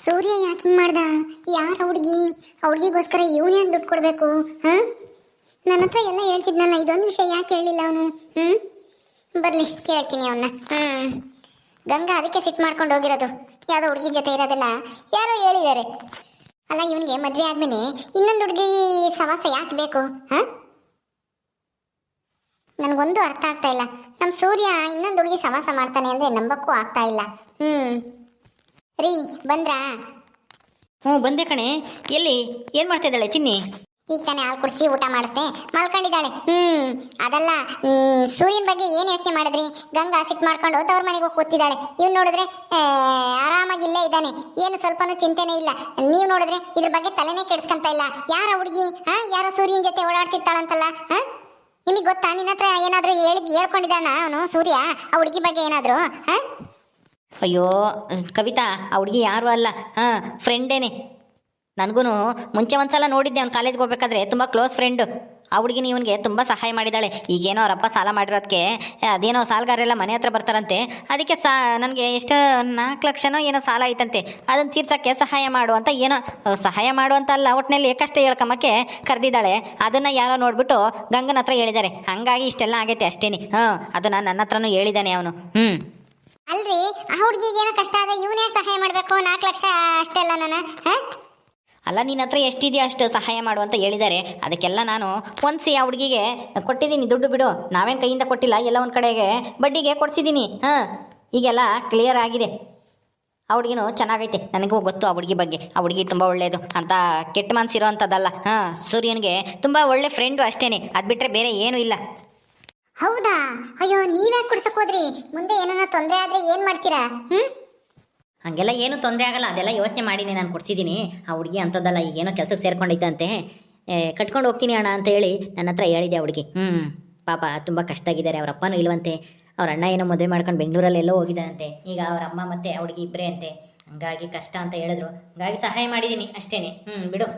ಸೂರ್ಯ ಯಾಕೆ ಹಿಂಗೆ ಮಾಡ್ದ? ಯಾರ ಹುಡುಗಿ? ಆ ಹುಡುಗಿಗೋಸ್ಕರ ಇವನು ಯಾಕೆ ದುಡ್ಡು ಕೊಡಬೇಕು? ಹಾಂ, ನನ್ನ ಹತ್ರ ಎಲ್ಲ ಹೇಳ್ತಿದ್ನಲ್ಲ, ಇದೊಂದು ವಿಷಯ ಯಾಕೆ ಹೇಳಿಲ್ಲ ಅವನು? ಬರಲಿ ಕೇಳ್ತೀನಿ ಅವನ್ನ. ಗಂಗಾ ಅದಕ್ಕೆ ಸಿಟ್ಟು ಮಾಡ್ಕೊಂಡು ಹೋಗಿರೋದು, ಯಾವುದೋ ಹುಡುಗಿ ಜೊತೆ ಇರೋದನ್ನ ಯಾರೋ ಹೇಳಿದ್ದಾರೆ. ಅಲ್ಲ, ಇವನಿಗೆ ಮದುವೆ ಆದಮೇಲೆ ಇನ್ನೊಂದು ಹುಡುಗಿ ಸವಾಸ ಯಾಕೆ ಬೇಕು? ಹಾಂ, ನನಗೊಂದು ಅರ್ಥ ಆಗ್ತಾ ಇಲ್ಲ. ನಮ್ಮ ಸೂರ್ಯ ಇನ್ನೊಂದು ಹುಡುಗಿ ಸವಾಸ ಮಾಡ್ತಾನೆ ಅಂದರೆ ನಂಬಕ್ಕೂ ಆಗ್ತಾ ಇಲ್ಲ. ರೀ ಬಂದ್ರಾ? ಬಂದೆ ಕಣೆ. ಎಲ್ಲಿ ಏನು ಮಾಡ್ತಾ ಇದ್ದಾಳೆ ಚಿನ್ನಿ? ಈಗ ತಾನೇ ಹಾಲು ಕುಡಿಸಿ ಊಟ ಮಾಡಿಸ್ದೆ, ಮಲ್ಕೊಂಡಿದ್ದಾಳೆ. ಅದಲ್ಲ, ಸೂರ್ಯನ ಬಗ್ಗೆ ಏನು ಯೋಚನೆ ಮಾಡಿದ್ರಿ? ಗಂಗಾ ಸಿಟ್ಟು ಮಾಡ್ಕೊಂಡು ತವ್ರ ಮನೆಗೆ ಹೋಗಿ ಕೂತಿದ್ದಾಳೆ. ಇವ್ನು ನೋಡಿದ್ರೆ ಆರಾಮಾಗಿ ಇಲ್ಲೇ ಇದ್ದಾನೆ, ಏನು ಸ್ವಲ್ಪನೂ ಚಿಂತೆನೇ ಇಲ್ಲ. ನೀವು ನೋಡಿದ್ರೆ ಇದ್ರ ಬಗ್ಗೆ ತಲೆನೇ ಕೆಡಿಸ್ಕೊಂತ ಇಲ್ಲ. ಯಾರ ಹುಡುಗಿ? ಯಾರೋ ಸೂರ್ಯನ ಜೊತೆ ಓಡಾಡ್ತಿರ್ತಾಳಂತಲ್ಲ. ನಿಮಗೆ ಗೊತ್ತಾ? ನಿನ್ನ ಹತ್ರ ಏನಾದರೂ ಹೇಳ್ಕೊಂಡಿದ್ದಾನ ಅವನು ಸೂರ್ಯ ಆ ಹುಡುಗಿ ಬಗ್ಗೆ ಏನಾದರೂ? ಅಯ್ಯೋ ಕವಿತಾ, ಆ ಹುಡುಗಿ ಯಾರು ಅಲ್ಲ, ಫ್ರೆಂಡೇನೆ. ನನಗೂ ಮುಂಚೆ ಒಂದ್ಸಲ ನೋಡಿದ್ದೆ, ಅವ್ನು ಕಾಲೇಜ್ಗೆ ಹೋಗ್ಬೇಕಾದ್ರೆ ತುಂಬ ಕ್ಲೋಸ್ ಫ್ರೆಂಡು. ಆ ಹುಡುಗಿನ ಇವನಿಗೆ ತುಂಬ ಸಹಾಯ ಮಾಡಿದ್ದಾಳೆ. ಈಗೇನೋ ಅವರಪ್ಪ ಸಾಲ ಮಾಡಿರೋದಕ್ಕೆ ಅದೇನೋ ಸಾಲಗಾರೆಲ್ಲ ಮನೆ ಹತ್ರ ಬರ್ತಾರಂತೆ. ಅದಕ್ಕೆ ನನಗೆ ಎಷ್ಟು 4 ಲಕ್ಷನೋ ಏನೋ ಸಾಲ ಐತಂತೆ, ಅದನ್ನು ತೀರ್ಸೋಕ್ಕೆ ಸಹಾಯ ಮಾಡು ಅಂತ, ಏನೋ ಸಹಾಯ ಮಾಡು ಅಂತ ಅಲ್ಲ, ಒಟ್ಟಿನಲ್ಲಿ ಕಷ್ಟ ಹೇಳ್ಕೊಂಬಕ್ಕೆ ಕರೆದಿದ್ದಾಳೆ. ಅದನ್ನು ಯಾರೋ ನೋಡಿಬಿಟ್ಟು ಗಂಗನ ಹತ್ರ ಹೇಳಿದ್ದಾರೆ. ಹಾಗಾಗಿ ಇಷ್ಟೆಲ್ಲ ಆಗೈತೆ ಅಷ್ಟೇನಿ. ಅದನ್ನು ನನ್ನ ಹತ್ರನೂ ಹೇಳಿದ್ದಾನೆ ಅವನು. ಅಲ್ರಿ, ಆ ಹುಡುಗಿಗೆ ಏನೋ ಕಷ್ಟ ಆದ ಇವನೇ ಸಹಾಯ ಮಾಡಬೇಕು? 4 ಲಕ್ಷ ಅಷ್ಟೆಲ್ಲ ನಾನು ಅಲ್ಲ, ನಿನ್ನ ಹತ್ರ ಎಷ್ಟಿದೆಯೋ ಅಷ್ಟು ಸಹಾಯ ಮಾಡು ಅಂತ ಹೇಳಿದ್ದಾರೆ. ಅದಕ್ಕೆಲ್ಲ ನಾನು ಹೊಂದಿಸಿ ಆ ಹುಡುಗಿಗೆ ಕೊಟ್ಟಿದ್ದೀನಿ ದುಡ್ಡು. ಬಿಡು, ನಾವೇನು ಕೈಯಿಂದ ಕೊಟ್ಟಿಲ್ಲ, ಎಲ್ಲ ಒಂದು ಕಡೆಗೆ ಬಡ್ಡಿಗೆ ಕೊಡಿಸಿದ್ದೀನಿ. ಈಗೆಲ್ಲ ಕ್ಲಿಯರ್ ಆಗಿದೆ. ಆ ಹುಡುಗಿನೂ ಚೆನ್ನಾಗೈತೆ, ನನಗೂ ಗೊತ್ತು ಆ ಹುಡುಗಿ ಬಗ್ಗೆ. ಆ ಹುಡುಗಿ ತುಂಬ ಒಳ್ಳೆಯದು ಅಂತ, ಕೆಟ್ಟ ಮನಸ್ಸಿರೋ ಅಂಥದ್ದಲ್ಲ. ಸೂರ್ಯನಿಗೆ ತುಂಬ ಒಳ್ಳೆ ಫ್ರೆಂಡು ಅಷ್ಟೇ, ಅದು ಬಿಟ್ಟರೆ ಬೇರೆ ಏನೂ ಇಲ್ಲ. ಹೌದಾ? ಅಯ್ಯೋ, ನೀವ್ಯಾಕೆ ಕುಡ್ಸಕ್ ಹೋದ್ರಿ? ಮುಂದೆ ಏನಾರ ತೊಂದರೆ ಆದರೆ ಏನು ಮಾಡ್ತೀರಾ? ಹಾಗೆಲ್ಲ ಏನು ತೊಂದರೆ ಆಗಲ್ಲ, ಅದೆಲ್ಲ ಯೋಚನೆ ಮಾಡೀನಿ ನಾನು ಕೊಡ್ಸಿದ್ದೀನಿ. ಆ ಹುಡುಗಿ ಅಂಥದ್ದಲ್ಲ, ಈಗೇನೋ ಕೆಲಸಕ್ಕೆ ಸೇರ್ಕೊಂಡಿದ್ದಂತೆ, ಕಟ್ಕೊಂಡು ಹೋಗ್ತೀನಿ ಅಣ್ಣ ಅಂತ ಹೇಳಿ ನನ್ನ ಹತ್ರ ಹೇಳಿದೆ ಆ ಹುಡುಗಿ. ಪಾಪ ತುಂಬ ಕಷ್ಟ ಆಗಿದ್ದಾರೆ. ಅವ್ರ ಅಪ್ಪನೂ ಇಲ್ವಂತೆ, ಅವ್ರ ಅಣ್ಣ ಏನೋ ಮದುವೆ ಮಾಡ್ಕೊಂಡು ಬೆಂಗಳೂರಲ್ಲೆಲ್ಲೋ ಹೋಗಿದ್ದಾರಂತೆ. ಈಗ ಅವ್ರ ಅಮ್ಮ ಮತ್ತು ಆ ಹುಡುಗಿ ಇಬ್ಬರೇ ಅಂತೆ. ಹಂಗಾಗಿ ಕಷ್ಟ ಅಂತ ಹೇಳಿದ್ರು, ಹಂಗಾಗಿ ಸಹಾಯ ಮಾಡಿದ್ದೀನಿ ಅಷ್ಟೇ. ಬಿಡು,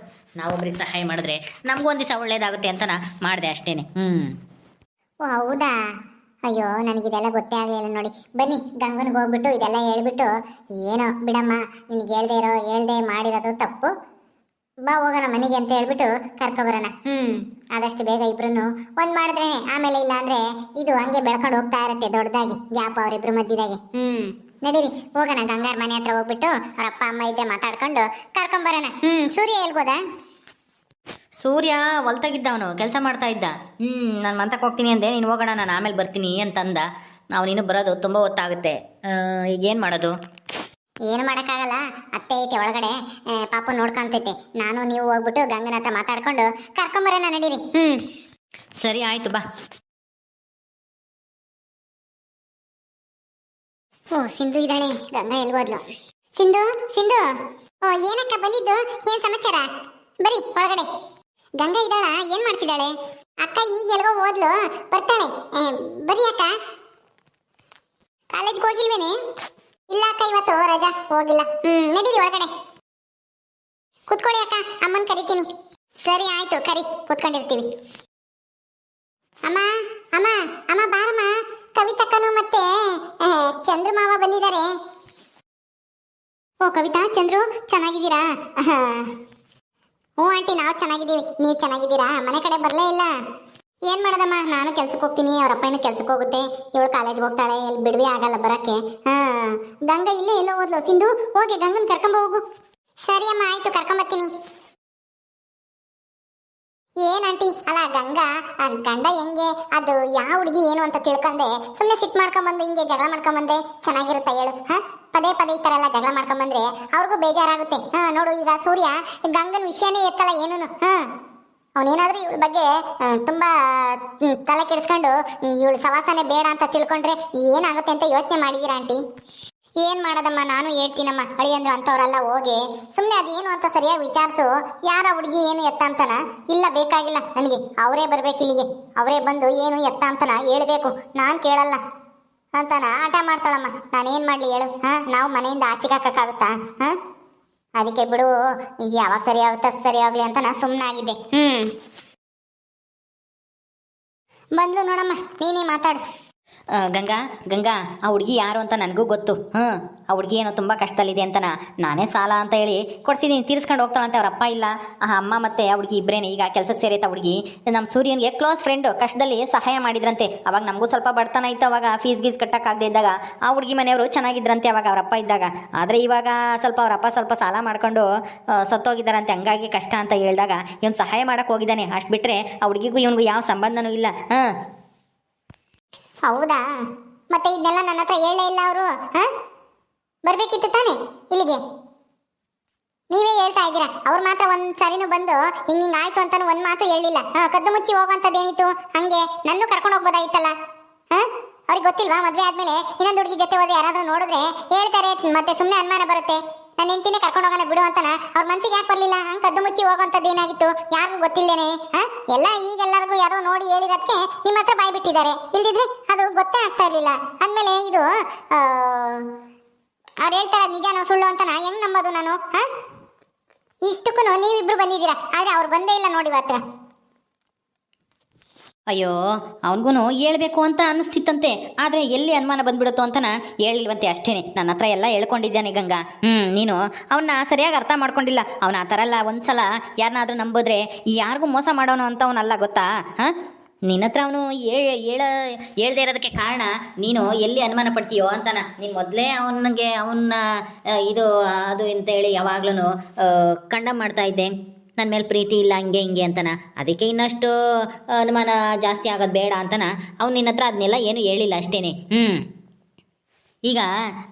ನಾವೊಬ್ರಿಗೆ ಸಹಾಯ ಮಾಡಿದ್ರೆ ನಮಗೂ ಒಂದು ದಿವಸ ಒಳ್ಳೇದಾಗುತ್ತೆ ಅಂತ ನಾ ಮಾಡಿದೆ ಅಷ್ಟೇ. ಓ ಹೌದಾ? ಅಯ್ಯೋ, ನನಗಿದೆಲ್ಲ ಗೊತ್ತೇ ಆಗಲಿಲ್ಲ ನೋಡಿ. ಬನ್ನಿ, ಗಂಗನಿಗೆ ಹೋಗ್ಬಿಟ್ಟು ಇದೆಲ್ಲ ಹೇಳ್ಬಿಟ್ಟು, ಏನೋ ಬಿಡಮ್ಮ, ನಿನಗೆ ಹೇಳ್ದೆ ಮಾಡಿರೋದು ತಪ್ಪು, ಬಾ ಹೋಗೋಣ ಮನೆಗೆ ಅಂತ ಹೇಳ್ಬಿಟ್ಟು ಕರ್ಕೊಬರೋಣ. ಆದಷ್ಟು ಬೇಗ ಇಬ್ರು ಒಂದು ಮಾಡಿದ್ರೆ ಆಮೇಲೆ ಇಲ್ಲ ಅಂದರೆ ಇದು ಹಂಗೆ ಬೆಳ್ಕೊಂಡು ಹೋಗ್ತಾ ಇರುತ್ತೆ ದೊಡ್ಡದಾಗಿ, ಗ್ಯಾಪ್ ಅವರಿಬ್ರು ಮಧ್ಯದಾಗೆ. ನಡೀರಿ ಹೋಗೋಣ, ಗಂಗಾರ ಮನೆ ಹತ್ರ ಹೋಗ್ಬಿಟ್ಟು ಅವ್ರ ಅಪ್ಪ ಅಮ್ಮ ಇದ್ದರೆ ಮಾತಾಡ್ಕೊಂಡು ಕರ್ಕೊಂಬರೋಣ. ಸೂರ್ಯ ಹೇಳ್ಬೋದಾ? ಸೂರ್ಯ ಹೊಲ್ತಾಗಿದ್ದವನು ಕೆಲಸ ಮಾಡ್ತಾ ಇದ್ದ. ನಾನು ಮಂತಕ್ಕೆ ಹೋಗ್ತೀನಿ ಅಂದೆ, ನೀನು ಹೋಗೋಣ ನಾನು ಆಮೇಲೆ ಬರ್ತೀನಿ ಅಂತಂದ. ನಾವು ನೀನು ಬರೋದು ತುಂಬ ಹೊತ್ತಾಗುತ್ತೆ. ಈಗೇನು ಮಾಡೋದು? ಏನು ಮಾಡೋಕ್ಕಾಗಲ್ಲ, ಅತ್ತೆ ಐತೆ ಒಳಗಡೆ, ಪಾಪ ನೋಡ್ಕೊಂತೈತೆ. ನಾನು ನೀವು ಹೋಗ್ಬಿಟ್ಟು ಗಂಗನ ಹತ್ರ ಮಾತಾಡ್ಕೊಂಡು ಕರ್ಕೊಂಬರೋಣ, ನಡೀರಿ. ಸರಿ ಆಯ್ತು, ಬಾ. ಓ, ಸಿಂಧು ಇದ್ದಾಳೆ. ಗಂಗಾ ಎಲ್ಗೋದ್ಲು? ಸಿಂಧು, ಸಿಂಧು, ಓ ಏನಕ್ಕ ಬಂದಿದ್ದು? ಏನು ಸಮಾಚಾರ? ಬರೀ ಒಳಗಡೆ. ಗಂಗಾ ಇದ್ದಾಳ? ಏನ್ ಮಾಡ್ತಿದ್ದಾಳೆ? ಅಕ್ಕ ಈಗ ಎಲ್ಗೋ ಹೋದ್ಲು, ಬರ್ತಾಳೆ. ಬರೀ ಅಕ್ಕ. ಕಾಲೇಜ್ಗೆ ಹೋಗಿಲ್ವೇನೆ? ಇಲ್ಲ ಅಕ್ಕ, ಇವತ್ತು ರಜಾ, ಹೋಗಿಲ್ಲ. ನಡೀರಿ ಒಳಗಡೆ. ಕೂತ್ಕೊಳ್ಳಿ ಅಕ್ಕ, ಅಮ್ಮನ್ ಕರಿತೀನಿ. ಸರಿ ಆಯ್ತು, ಕರಿ, ಕೂತ್ಕೊಂಡಿರ್ತೀವಿ. ಅಮ್ಮ ಅಮ್ಮ ಅಮ್ಮ ಬಾರಮ್ಮ, ಕವಿತಕ್ಕನು ಮತ್ತೆ ಚಂದ್ರು ಮಾವ ಬಂದಿದ್ದಾರೆ. ಓ ಕವಿತಾ, ಚಂದ್ರು, ಚೆನ್ನಾಗಿದ್ದೀರಾ? ಹ್ಞೂ ಆಂಟಿ, ನಾವು ಚೆನ್ನಾಗಿದ್ದೀವಿ. ನೀವು ಚೆನ್ನಾಗಿದ್ದೀರಾ? ಮನೆ ಕಡೆ ಬರಲೇ ಇಲ್ಲ. ಏನು ಮಾಡೋದಮ್ಮ, ನಾನು ಕೆಲ್ಸಕ್ಕೆ ಹೋಗ್ತೀನಿ, ಅವರಪ್ಪ ಇನ್ನೂ ಕೆಲ್ಸಕ್ಕೆ ಹೋಗುತ್ತೆ, ಇವಳು ಕಾಲೇಜ್ಗೆ ಹೋಗ್ತಾಳೆ, ಎಲ್ಲಿ ಬಿಡುವೆ ಆಗಲ್ಲ ಬರೋಕ್ಕೆ. ಗಂಗಾ ಇಲ್ಲೇ ಎಲ್ಲೋ ಹೋದ್ಲು. ಸಿಂಧು, ಹೋಗಿ ಗಂಗನ ಕರ್ಕೊಂಬ ಹೋಗು. ಸರಿ ಅಮ್ಮ, ಆಯಿತು, ಕರ್ಕೊಂಬರ್ತೀನಿ. ಏನಂಟಿ, ಅಲ್ಲ ಗಂಗಾ ಗಂಡ ಹೆಂಗೆ, ಅದು ಯಾವ ಹುಡುಗಿ ಏನು ಅಂತ ತಿಳ್ಕೊಂಡೆ ಸುಮ್ಮನೆ ಸಿಟ್ಟು ಮಾಡ್ಕೊಂಬಂದು ಹಿಂಗೆ ಜಗಳ ಮಾಡ್ಕೊಂಬಂದೆ ಚೆನ್ನಾಗಿರುತ್ತೆ ಹೇಳು? ಪದೇ ಪದೇ ಈ ಥರ ಎಲ್ಲ ಜಗಳ ಮಾಡ್ಕೊಂಬಂದ್ರೆ ಅವ್ರಿಗೂ ಬೇಜಾರಾಗುತ್ತೆ. ನೋಡು, ಈಗ ಸೂರ್ಯ ಗಂಗನ ವಿಷಯನೇ ಎತ್ತಲ್ಲ ಏನೂ. ಅವನೇನಾದ್ರೂ ಇವಳ ಬಗ್ಗೆ ತುಂಬ ತಲೆ ಕೆಡಿಸ್ಕೊಂಡು ಇವಳು ಸವಾಸನೆ ಬೇಡ ಅಂತ ತಿಳ್ಕೊಂಡ್ರೆ ಏನಾಗುತ್ತೆ ಅಂತ ಯೋಚನೆ ಮಾಡಿದ್ದೀರಾ ಆಂಟಿ? ಏನು ಮಾಡೋದಮ್ಮ, ನಾನು ಹೇಳ್ತೀನಮ್ಮ, ಅಳಿಯಂದ್ರು ಅಂಥವ್ರೆಲ್ಲ ಹೋಗಿ ಸುಮ್ಮನೆ ಅದೇನು ಅಂತ ಸರಿಯಾಗಿ ವಿಚಾರಿಸು. ಯಾರ ಹುಡುಗಿ ಏನು ಎತ್ತ ಅಂತನ? ಇಲ್ಲ ಬೇಕಾಗಿಲ್ಲ ನನಗೆ, ಅವರೇ ಬರ್ಬೇಕು ಇಲ್ಲಿಗೆ, ಅವರೇ ಬಂದು ಏನು ಎತ್ತ ಅಂತನ ಹೇಳ್ಬೇಕು, ನಾನು ಕೇಳಲ್ಲ ಅಂತಾನ ಆಟ ಮಾಡ್ತಾಳಮ್ಮ. ನಾನೇನು ಮಾಡಲಿ ಹೇಳು? ನಾವು ಮನೆಯಿಂದ ಆಚೆಗೆ ಹಾಕೋಕ್ಕಾಗುತ್ತಾ? ಅದಕ್ಕೆ ಬಿಡು, ಈಗ ಯಾವಾಗ ಸರಿ ಆಗುತ್ತಾ ಸರಿ ಆಗಲಿ ಅಂತ ನಾನು ಸುಮ್ಮನಾಗಿದ್ದೆ. ಬಂದ್ಲು ನೋಡಮ್ಮ, ನೀನೇ ಮಾತಾಡು. ಗಂಗಾ ಗಂಗಾ ಆ ಹುಡುಗಿ ಯಾರು ಅಂತ ನನಗೂ ಗೊತ್ತು. ಆ ಹುಡುಗಿ ಏನೋ ತುಂಬ ಕಷ್ಟದಲ್ಲಿದೆ ಅಂತ ನಾನೇ ಸಾಲ ಅಂತ ಹೇಳಿ ಕೊಡ್ಸಿದ್ದೀನಿ, ತೀರಿಸ್ಕೊಂಡು ಹೋಗ್ತಾಳಂತೆ. ಅವ್ರ ಅಪ್ಪ ಇಲ್ಲ, ಅಮ್ಮ ಮತ್ತು ಆ ಹುಡುಗಿ ಇಬ್ಬರೇನೆ ಈಗ ಕೆಲಸಕ್ಕೆ ಸೇರೈತೆ. ಆ ಹುಡುಗಿ ನಮ್ಮ ಸೂರ್ಯನಿಗೆ ಕ್ಲೋಸ್ ಫ್ರೆಂಡು, ಕಷ್ಟದಲ್ಲಿ ಸಹಾಯ ಮಾಡಿದ್ರಂತೆ. ಅವಾಗ ನಮಗೂ ಸ್ವಲ್ಪ ಬಡತನ ಇತ್ತು, ಅವಾಗ ಫೀಸ್ ಗೀಸ್ ಕಟ್ಟಕ್ಕಾಗದೇ ಇದ್ದಾಗ ಆ ಹುಡುಗಿ ಮನೆಯವರು ಚೆನ್ನಾಗಿದ್ರಂತೆ ಅವಾಗ ಅವ್ರ ಅಪ್ಪ ಇದ್ದಾಗ. ಆದರೆ ಇವಾಗ ಸ್ವಲ್ಪ ಅವ್ರ ಅಪ್ಪ ಸ್ವಲ್ಪ ಸಾಲ ಮಾಡ್ಕೊಂಡು ಸತ್ತೋಗಿದ್ದಾರಂತೆ, ಹಂಗಾಗಿ ಕಷ್ಟ ಅಂತ ಹೇಳಿದಾಗ ಇವನು ಸಹಾಯ ಮಾಡೋಕ್ಕೆ ಹೋಗಿದ್ದಾನೆ. ಅಷ್ಟು ಬಿಟ್ಟರೆ ಆ ಹುಡುಗಿಗೂ ಇವನಿಗೂ ಯಾವ ಸಂಬಂಧನೂ ಇಲ್ಲ. ಹೌದಾ? ಮತ್ತೆ ಇದನ್ನೆಲ್ಲ ನನ್ನ ಹತ್ರ ಹೇಳೇ ಇಲ್ಲ ಅವರು. ಬರ್ಬೇಕಿತ್ತು ತಾನೆ ಇಲ್ಲಿಗೆ. ನೀವೇ ಹೇಳ್ತಾ ಇದ್ದೀರಾ, ಅವ್ರು ಮಾತ್ರ ಒಂದ್ ಸರಿನೂ ಬಂದು ಹಿಂಗ ಆಯ್ತು ಅಂತಾನು ಒಂದ್ ಮಾತು ಹೇಳಿಲ್ಲ. ಕದ್ದು ಮುಚ್ಚಿ ಹೋಗುವಂತದ್ದೇನಿತ್ತು? ಹಂಗೆ ನನ್ನ ಕರ್ಕೊಂಡು ಹೋಗ್ಬೋದಾಗಿತ್ತಲ್ಲ. ಅವ್ರಿಗೆ ಗೊತ್ತಿಲ್ವಾ ಮದ್ವೆ ಆದ್ಮೇಲೆ ಇನ್ನೊಂದು ಹುಡುಗಿ ಜೊತೆ ಹೋದ್ರೆ ಯಾರಾದ್ರೂ ನೋಡಿದ್ರೆ ಹೇಳ್ತಾರೆ, ಮತ್ತೆ ಸುಮ್ಮನೆ ಅನುಮಾನ ಬರುತ್ತೆ. ನನ್ನ ಹೆಂಡತಿನೇ ಕರ್ಕೊಂಡು ಹೋಗೋಣ ಬಿಡು ಅಂತಾನ ಅವ್ರ ಮನ್ಸಿಗೆ ಯಾಕೆ ಬರ್ಲಿಲ್ಲ? ಹಂಗೆ ಕದ್ದು ಮುಚ್ಚಿ ಹೋಗುವಂತದ್ದು ಏನಾಗಿತ್ತು? ಯಾರಿಗೂ ಗೊತ್ತಿಲ್ಲೇನೆ. ಎಲ್ಲ ಈಗೆಲ್ಲರಿಗೂ ಯಾರೋ ನೋಡಿ ಹೇಳಿರೋದಕ್ಕೆ ನಿಮ್ಮ ಹತ್ರ ಬಾಯ್ ಬಿಟ್ಟಿದ್ದಾರೆ. ಇಲ್ದಿದ್ರೆ ಅದು ಗೊತ್ತೇ ಆಗ್ತಾ ಇರ್ಲಿಲ್ಲ. ಅಂದ್ಮೇಲೆ ಇದು ಅವ್ರು ಹೇಳ್ತಾರ ನಿಜಾನೋ ಸುಳ್ಳು ಅಂತನ ಹೆಂಗ್ ನಂಬೋದು ನಾನು? ಇಷ್ಟಕ್ಕೂ ನೀವಿಬ್ರು ಬಂದಿದ್ದೀರಾ, ಆದ್ರೆ ಅವ್ರು ಬಂದೇ ಇಲ್ಲ ನೋಡಿ ಇವತ್ತು. ಅಯ್ಯೋ, ಅವನಿಗೂ ಹೇಳ್ಬೇಕು ಅಂತ ಅನ್ನಿಸ್ತಿತ್ತಂತೆ, ಆದರೆ ಎಲ್ಲಿ ಅನುಮಾನ ಬಂದ್ಬಿಡುತ್ತೋ ಅಂತನ ಹೇಳಿಲ್ವಂತೆ ಅಷ್ಟೇ. ನನ್ನ ಹತ್ರ ಎಲ್ಲ ಹೇಳ್ಕೊಂಡಿದ್ದಾನೆ ಗಂಗಾ. ನೀನು ಅವನ್ನ ಸರಿಯಾಗಿ ಅರ್ಥ ಮಾಡ್ಕೊಂಡಿಲ್ಲ. ಅವನ ಆ ಥರ ಎಲ್ಲ ಒಂದ್ಸಲ ಯಾರನ್ನಾದ್ರೂ ನಂಬಿದ್ರೆ ಯಾರಿಗೂ ಮೋಸ ಮಾಡೋನು ಅಂತ ಅವನಲ್ಲ, ಗೊತ್ತಾ? ನಿನ್ನ ಹತ್ರ ಅವನು ಹೇಳ್ದೇ ಇರೋದಕ್ಕೆ ಕಾರಣ ನೀನು ಎಲ್ಲಿ ಅನುಮಾನ ಪಡ್ತೀಯೋ ಅಂತಾನ. ನೀನು ಮೊದಲೇ ಅವನಿಗೆ ಅವನ್ನ ಇದು ಅದು ಅಂತೇಳಿ ಯಾವಾಗ್ಲೂ ಕಂಡಮ್ ಮಾಡ್ತಾ ಇದ್ದೆ, ನನ್ನ ಮೇಲೆ ಪ್ರೀತಿ ಇಲ್ಲ ಹಂಗೆ ಹಿಂಗೆ ಅಂತನ. ಅದಕ್ಕೆ ಇನ್ನಷ್ಟು ಅನುಮಾನ ಜಾಸ್ತಿ ಆಗೋದು ಬೇಡ ಅಂತನ ಅವ್ನು ನಿನ್ನ ಹತ್ರ ಅದನ್ನೆಲ್ಲ ಏನೂ ಹೇಳಿಲ್ಲ ಅಷ್ಟೇ. ಈಗ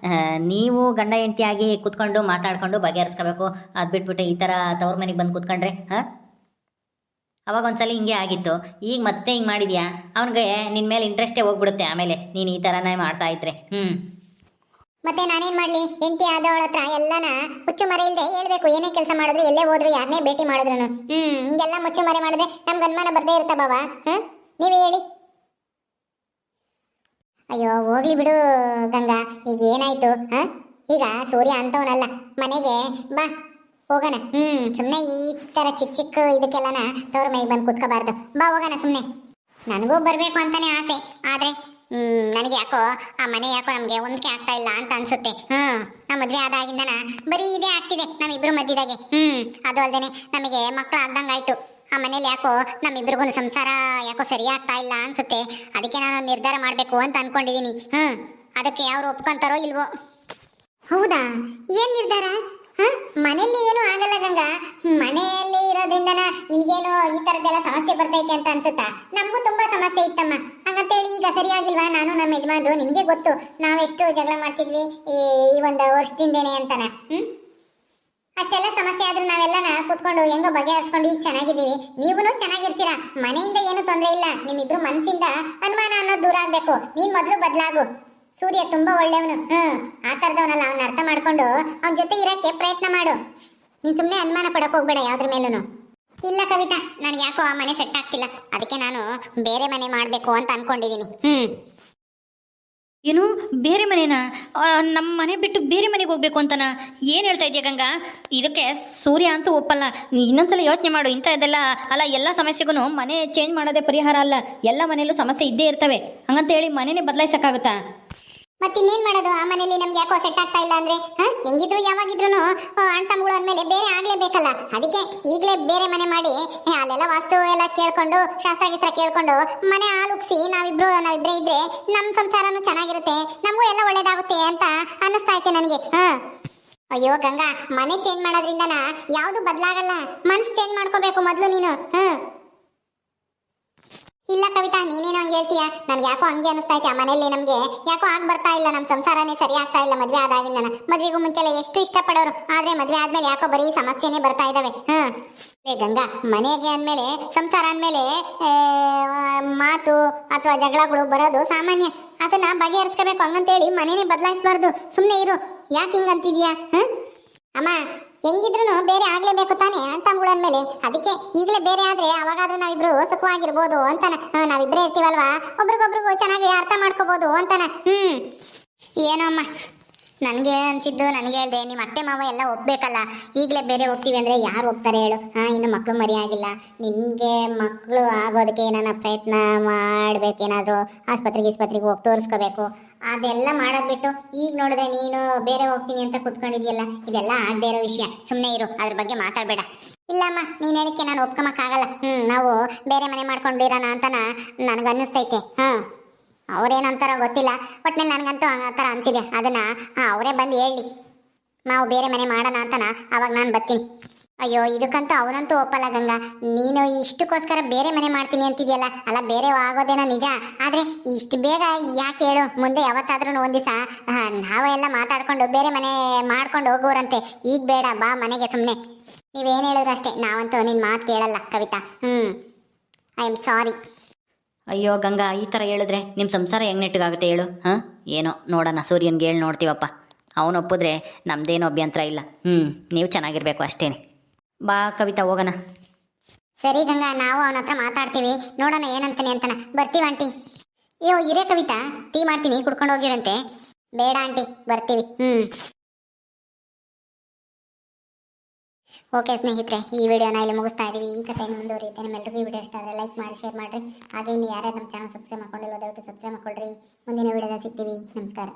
ನೀವು ಗಂಡ ಹೆಂಡತಿಯಾಗಿ ಕೂತ್ಕೊಂಡು ಮಾತಾಡ್ಕೊಂಡು ಬಗೆಹರಿಸ್ಕೋಬೇಕು. ಅದು ಬಿಟ್ಬಿಟ್ಟು ಈ ಥರ ತವ್ರ ಮನೆಗೆ ಬಂದು ಕೂತ್ಕೊಂಡ್ರೆ ಅವಾಗ ಒಂದ್ಸಲ ಹಿಂಗೆ ಆಗಿತ್ತು, ಈಗ ಮತ್ತೆ ಹಿಂಗೆ ಮಾಡಿದ್ಯಾ, ಅವನಿಗೆ ನಿನ್ನ ಮೇಲೆ ಇಂಟ್ರೆಸ್ಟೇ ಹೋಗ್ಬಿಡುತ್ತೆ ಆಮೇಲೆ ನೀನು ಈ ಥರನೇ ಮಾಡ್ತಾ ಇದ್ರೆ. ಮತ್ತೆ ನಾನೇನ್ ಮಾಡ್ಲಿ? ಹೆಂಡತಿ ಆದವಳ ಹತ್ರ ಎಲ್ಲನ ಮುಚ್ಚು ಮರೆ ಇಲ್ಲದೆ ಹೇಳ್ಬೇಕು. ಏನೇ ಕೆಲಸ ಮಾಡಿದ್ರು, ಎಲ್ಲೇ ಹೋದ್ರು, ಯಾರನ್ನೇ ಭೇಟಿ ಮಾಡಿದ್ರು ಹಿಂಗೆಲ್ಲ ಮುಚ್ಚು ಮರೆ ಮಾಡಿದ್ರೆ ನಮ್ಗೆ ಅನುಮಾನ ಬರ್ದೇ ಇರುತ್ತ ಬಾವಾ? ನೀವೇ ಹೇಳಿ. ಅಯ್ಯೋ ಹೋಗ್ಲಿ ಬಿಡು ಗಂಗಾ, ಈಗ ಏನಾಯ್ತು? ಈಗ ಸೂರ್ಯ ಅಂತವನಲ್ಲ, ಮನೆಗೆ ಬಾ ಹೋಗೋಣ. ಸುಮ್ಮನೆ ಈ ತರ ಚಿಕ್ಕ ಚಿಕ್ಕ ಇದಕ್ಕೆಲ್ಲನ ತವ್ರ ಮೈಗೆ ಬಂದು ಕೂತ್ಕೋಬಾರ್ದು. ಬಾ ಹೋಗೋಣ ಸುಮ್ಮನೆ. ನನಗೂ ಬರ್ಬೇಕು ಅಂತಾನೆ ಆಸೆ, ಆದ್ರೆ ನನಗೆ ಯಾಕೋ ಆ ಮನೆ ಯಾಕೋ ನಮ್ಗೆ ಹೊಂದಿಕೆ ಆಗ್ತಾ ಇಲ್ಲ ಅಂತ ಅನ್ಸುತ್ತೆ. ನಮ್ಮ ಮದ್ವೆ ಆದಾಗಿಂದನ ಬರೀ ಇದೇ ಆಗ್ತಿದೆ ನಮ್ಮಿಬ್ರು ಮಧ್ಯದಾಗೆ. ಅದು ಅಲ್ದೇನೆ ನಮಗೆ ಮಕ್ಕಳು ಆಗ್ದಂಗಾಯ್ತು. ಆ ಮನೇಲಿ ಯಾಕೋ ನಮ್ಮಿಬ್ರಿಗೂ ಸಂಸಾರ ಯಾಕೋ ಸರಿ ಆಗ್ತಾ ಇಲ್ಲ ಅನ್ಸುತ್ತೆ. ಅದಕ್ಕೆ ನಾನು ನಿರ್ಧಾರ ಮಾಡ್ಬೇಕು ಅಂತ ಅನ್ಕೊಂಡಿದೀನಿ. ಅದಕ್ಕೆ ಅವ್ರು ಒಪ್ಕೊಂತಾರೋ ಇಲ್ವೋ? ಹೌದಾ? ಏನ್ ನಿರ್ಧಾರ? ಮನೆಯಲ್ಲಿ ಏನು ಆಗಲ್ಲ ಗಂಗಾ. ಮನೆಯಲ್ಲಿ ಇರೋದ್ರಿಂದನ ನಿನ್ಗೇನು ಈ ತರದ್ದೆಲ್ಲ ಸಮಸ್ಯೆ ಬರ್ತೈತೆ ಅಂತ ಅನ್ಸುತ್ತಾ? ನಮಗೂ ತುಂಬಾ ಸಮಸ್ಯೆ ಇತ್ತಮ್ಮ. ಹಂಗಂತೇಳಿ ಈಗ ಸರಿಯಾಗಿಲ್ವಾ? ನಾನು ನಮ್ಮ ಯಜಮಾನ್ರು ನಿನ್ಗೆ ಗೊತ್ತು ನಾವೆಷ್ಟು ಜಗಳ ಮಾಡ್ತಿದ್ವಿ ಈ ಒಂದು ವರ್ಷದಿಂದೇನೆ ಅಂತಾನ. ಅಷ್ಟೆಲ್ಲ ಸಮಸ್ಯೆ ಆದ್ರೂ ನಾವೆಲ್ಲನ ಕೂತ್ಕೊಂಡು ಹೆಂಗೋ ಬಗೆಹರಿಸ್ಕೊಂಡು ಈಗ ಚೆನ್ನಾಗಿದ್ದೀವಿ. ನೀವುನು ಚೆನ್ನಾಗಿರ್ತೀರಾ, ಮನೆಯಿಂದ ಏನು ತೊಂದರೆ ಇಲ್ಲ. ನಿಮ್ಮಿಬ್ರು ಮನಸ್ಸಿಂದ ಅನುಮಾನ ಅನ್ನೋದು ದೂರ ಆಗ್ಬೇಕು. ನೀನ್ ಮೊದಲು ಬದಲಾಗು. ಸೂರ್ಯ ತುಂಬಾ ಒಳ್ಳೆಯವನು. ಆ ತರದವನಲ್ಲ, ಅವನ್ನ ಅರ್ಥ ಮಾಡ್ಕೊಂಡು ಅವನ ಜೊತೆ ಇರಕ್ಕೆ ಪ್ರಯತ್ನ ಮಾಡು. ನೀನ್ ಸುಮ್ಮನೆ ಅನುಮಾನ ಪಡಕ್ ಹೋಗ್ಬೇಡ ಯಾವ್ದ್ರ ಮೇಲೂ. ಇಲ್ಲ ಕವಿತಾ, ನನ್ಗೆ ಯಾಕೋ ಆ ಮನೆ ಸೆಟ್ ಆಗ್ತಿಲ್ಲ. ಅದಕ್ಕೆ ನಾನು ಬೇರೆ ಮನೆ ಮಾಡ್ಬೇಕು ಅಂತ ಅನ್ಕೊಂಡಿದೀನಿ. ಏನು ಬೇರೆ ಮನೆನಾ? ನಮ್ಮ ಮನೆ ಬಿಟ್ಟು ಬೇರೆ ಮನೆಗೆ ಹೋಗ್ಬೇಕು ಅಂತನ? ಏನು ಹೇಳ್ತಾ ಇದೆಯಾ ಗಂಗಾ? ಇದಕ್ಕೆ ಸೂರ್ಯ ಅಂತೂ ಒಪ್ಪಲ್ಲ. ಇನ್ನೊಂದ್ಸಲ ಯೋಚನೆ ಮಾಡು. ಇಂಥ ಇದೆಲ್ಲ ಅಲ್ಲ, ಎಲ್ಲ ಸಮಸ್ಯೆಗೂ ಮನೆ ಚೇಂಜ್ ಮಾಡೋದೇ ಪರಿಹಾರ ಅಲ್ಲ. ಎಲ್ಲ ಮನೆಯಲ್ಲೂ ಸಮಸ್ಯೆ ಇದ್ದೇ ಇರ್ತವೆ. ಹಂಗಂತೇಳಿ ಮನೆನೇ ಬದಲಾಯಿಸಕ್ಕಾಗುತ್ತಾ? ಮತ್ತಿನ್ನೇನ್ ಮಾಡೋದು? ಆ ಮನೇಲಿ ನಮ್ಗೆ ಯಾಕೋ ಸೆಟ್ ಆಗ್ತಾ ಇಲ್ಲ ಅಂದ್ರೆ ಹೆಂಗಿದ್ರು ಯಾವಾಗಿದ್ರು ಅಣ್ಣ ತಮ್ಮಗಳು ಅಂದ್ಮೇಲೆ ಬೇರೆ ಆಗ್ಲೇಬೇಕಲ್ಲ. ಅದಕ್ಕೆ ಈಗಲೇ ಬೇರೆ ಮನೆ ಮಾಡಿ ಅಲ್ಲೆಲ್ಲ ವಾಸ್ತು ಎಲ್ಲ ಕೇಳ್ಕೊಂಡು ಶಾಸ್ತ್ರ ಕೇಳ್ಕೊಂಡು ಮನೆ ಆಲುಕ್ಸಿ ನಾವಿಬ್ರೇ ಇದ್ರೆ ನಮ್ ಸಂಸಾರನು ಚೆನ್ನಾಗಿರುತ್ತೆ, ನಮಗೂ ಎಲ್ಲ ಒಳ್ಳೇದಾಗುತ್ತೆ ಅಂತ ಅನ್ನಿಸ್ತಾ ಐತೆ ನನಗೆ. ಅಯ್ಯೋ ಗಂಗಾ, ಮನೆ ಚೇಂಜ್ ಮಾಡೋದ್ರಿಂದನ ಯಾವ್ದು ಬದಲಾಗಲ್ಲ. ಮನ್ಸ್ ಚೇಂಜ್ ಮಾಡ್ಕೋಬೇಕು ಮೊದ್ಲು ನೀನು. ಇಲ್ಲ ಕವಿತಾ, ನೀನೇನೋ ಹಂಗೆ ಹೇಳ್ತೀಯ. ನನ್ಗೆ ಯಾಕೋ ಹಂಗೆ ಅನಿಸ್ತೈತೆ. ಆ ಮನೇಲಿ ನಮ್ಗೆ ಯಾಕೋ ಆಗ್ ಬರ್ತಾ ಇಲ್ಲ. ನಮ್ ಸಂಸಾರನೇ ಸರಿ ಆಗ್ತಾ ಇಲ್ಲ. ಮದ್ವೆ ಆದಾಗಿಂದ ಮದ್ವೆಗೂ ಮುಂಚೆಲ್ಲ ಎಷ್ಟು ಇಷ್ಟಪಡೋರು, ಆದ್ರೆ ಮದ್ವೆ ಆದ್ಮೇಲೆ ಯಾಕೋ ಬರೀ ಸಮಸ್ಯೆನೇ ಬರ್ತಾ ಇದಾವೆ. ಗಂಗಾ, ಮನೆಗೆ ಅಂದ್ಮೇಲೆ ಸಂಸಾರ ಅಂದ್ಮೇಲೆ ಮಾತು ಅಥವಾ ಜಗಳಗಳು ಬರೋದು ಸಾಮಾನ್ಯ. ಅದನ್ನ ಬಗೆಹರಿಸ್ಕೋಬೇಕು. ಹಂಗಂತೇಳಿ ಮನೇನೆ ಬದಲಾಯಿಸಬಾರ್ದು. ಸುಮ್ನೆ ಇರು. ಯಾಕೆ ಹಿಂಗಂತಿದ್ಯಾ? ಅಮ್ಮ, ಹೆಂಗಿದ್ರು ಬೇರೆ ಆಗ್ಲೇಬೇಕು ತಾನೆ ಅಣ್ಣ ತಮ್ಮಗಳಂದ್ಮೇಲೆ. ಅದಕ್ಕೆ ಈಗಲೇ ಬೇರೆ ಆದ್ರೆ ಅವಾಗಾದ್ರೂ ನಾವಿಬ್ರು ಸುಖವಾಗಿರ್ಬೋದು ಅಂತಾನ. ನಾವಿಬ್ರೇ ಇರ್ತೀವಲ್ವಾ, ಒಬ್ರಿಗೊಬ್ರಿಗೂ ಚೆನ್ನಾಗಿ ಅರ್ಥ ಮಾಡ್ಕೋಬಹುದು ಅಂತಾನ. ಏನೋ ಅಮ್ಮ, ನನಗೆ ಅನ್ಸಿದ್ದು ನನಗೆ ಹೇಳ್ದೆ ನಿಮ್ಮ ಅತ್ತೆ ಮಾವ ಎಲ್ಲ ಒಪ್ಬೇಕಲ್ಲ. ಈಗಲೇ ಬೇರೆ ಹೋಗ್ತೀವಿ ಅಂದರೆ ಯಾರು ಹೋಗ್ತಾರೆ ಹೇಳು? ಇನ್ನು ಮಕ್ಕಳು ಮರಿ ಆಗಿಲ್ಲ. ನಿನಗೆ ಮಕ್ಕಳು ಆಗೋದಕ್ಕೆ ಏನಾನ ಪ್ರಯತ್ನ ಮಾಡಬೇಕೇನಾದರೂ, ಆಸ್ಪತ್ರೆಗೆ ಹೋಗಿ ತೋರಿಸ್ಕೋಬೇಕು. ಅದೆಲ್ಲ ಮಾಡೋದು ಬಿಟ್ಟು ಈಗ ನೋಡಿದ್ರೆ ನೀನು ಬೇರೆ ಹೋಗ್ತೀನಿ ಅಂತ ಕೂತ್ಕೊಂಡಿದ್ಯಲ್ಲ, ಇದೆಲ್ಲ ಆಗದೆ ಇರೋ ವಿಷಯ. ಸುಮ್ಮನೆ ಇರು, ಅದ್ರ ಬಗ್ಗೆ ಮಾತಾಡಬೇಡ. ಇಲ್ಲಮ್ಮ, ನೀನು ಹೇಳಿದ್ಕೆ ನಾನು ಒಪ್ಕೊಂಬಕ್ಕಾಗಲ್ಲ. ನಾವು ಬೇರೆ ಮನೆ ಮಾಡ್ಕೊಂಡಿರೋಣ ಅಂತನ ನನಗೆ ಅನ್ನಿಸ್ತೈತೆ. ಅವ್ರೇನಂತಾರ ಗೊತ್ತಿಲ್ಲ, ಒಟ್ನಲ್ಲಿ ನನಗಂತೂ ಆ ಥರ ಅನಿಸಿದೆ. ಅದನ್ನು ಅವರೇ ಬಂದು ಹೇಳಿ ನಾವು ಬೇರೆ ಮನೆ ಮಾಡೋಣ ಅಂತನ, ಅವಾಗ ನಾನು ಬರ್ತೀನಿ. ಅಯ್ಯೋ, ಇದಕ್ಕಂತೂ ಅವನಂತೂ ಒಪ್ಪಲ್ಲ ಗಂಗಾ. ನೀನು ಇಷ್ಟಕ್ಕೋಸ್ಕರ ಬೇರೆ ಮನೆ ಮಾಡ್ತೀನಿ ಅಂತಿದ್ಯಲ್ಲ. ಅಲ್ಲ, ಬೇರೆ ಆಗೋದೇನೋ ನಿಜ, ಆದರೆ ಇಷ್ಟು ಬೇಗ ಯಾಕೆ ಹೇಳು? ಮುಂದೆ ಯಾವತ್ತಾದ್ರೂ ಒಂದು ದಿವಸ ನಾವೆಲ್ಲ ಮಾತಾಡ್ಕೊಂಡು ಬೇರೆ ಮನೆ ಮಾಡ್ಕೊಂಡು ಹೋಗೋರಂತೆ. ಈಗ ಬೇಡ, ಬಾ ಮನೆಗೆ ಸುಮ್ಮನೆ. ನೀವೇನು ಹೇಳಿದ್ರು ಅಷ್ಟೇ, ನಾವಂತೂ ನಿನ್ನ ಮಾತು ಕೇಳಲ್ಲ ಕವಿತಾ. I am sorry. ಅಯ್ಯೋ ಗಂಗಾ, ಈ ಥರ ಹೇಳಿದ್ರೆ ನಿಮ್ಮ ಸಂಸಾರ ಹೆಂಗೆ ನೆಟ್ಟಗಾಗುತ್ತೆ ಹೇಳು? ಏನೋ ನೋಡೋಣ, ಸೂರ್ಯನ್ಗೆ ಹೇಳಿ ನೋಡ್ತೀವಪ್ಪ. ಅವನು ಒಪ್ಪಿದ್ರೆ ನಮ್ಮದೇನು ಅಭ್ಯಂತರ ಇಲ್ಲ. ನೀವು ಚೆನ್ನಾಗಿರ್ಬೇಕು ಅಷ್ಟೇ. ಬಾ ಕವಿತಾ, ಹೋಗೋಣ. ಸರಿ ಗಂಗಾ, ನಾವು ಅವನ ಹತ್ರ ಮಾತಾಡ್ತೀವಿ, ನೋಡೋಣ ಏನಂತಾನೆ ಅಂತನ. ಬರ್ತೀವಿ ಆಂಟಿ. ಅಯ್ಯೋ ಇರೇ ಕವಿತಾ, ಟೀ ಮಾಡ್ತೀನಿ, ಕುಡ್ಕೊಂಡು ಹೋಗಿರಂತೆ. ಬೇಡ ಆಂಟಿ, ಬರ್ತೀವಿ. ಓಕೆ ಸ್ನೇಹಿತರೆ, ಈ ವಿಡಿಯೋನ ಇಲ್ಲಿ ಮುಗಿಸ್ತಾ ಇದ್ದೀವಿ. ಈ ಕಥೆಯನ್ನು ಮುಂದುವರಿಯುತ್ತೆ. ನಿಮ್ಮೆಲ್ಲರಿಗೂ ಈ ವಿಡಿಯೋ ಇಷ್ಟ ಆದರೆ ಲೈಕ್ ಮಾಡಿ, ಶೇರ್ ಮಾಡಿರಿ. ಹಾಗೆ ಇನ್ನು ಯಾರ್ಯಾರು ನಮ್ಮ ಚಾನಲ್ ಸಬ್ಸ್ಕ್ರೈಬ್ ಮಾಡ್ಕೊಂಡಿಲ್ಲ, ದಯವಿಟ್ಟು ಸಬ್ಸ್ಕ್ರೈಬ್ ಮಾಡ್ಕೊಳ್ರಿ. ಮುಂದಿನ ವಿಡಿಯೋದಲ್ಲಿ ಸಿಗ್ತೀವಿ. ನಮಸ್ಕಾರ.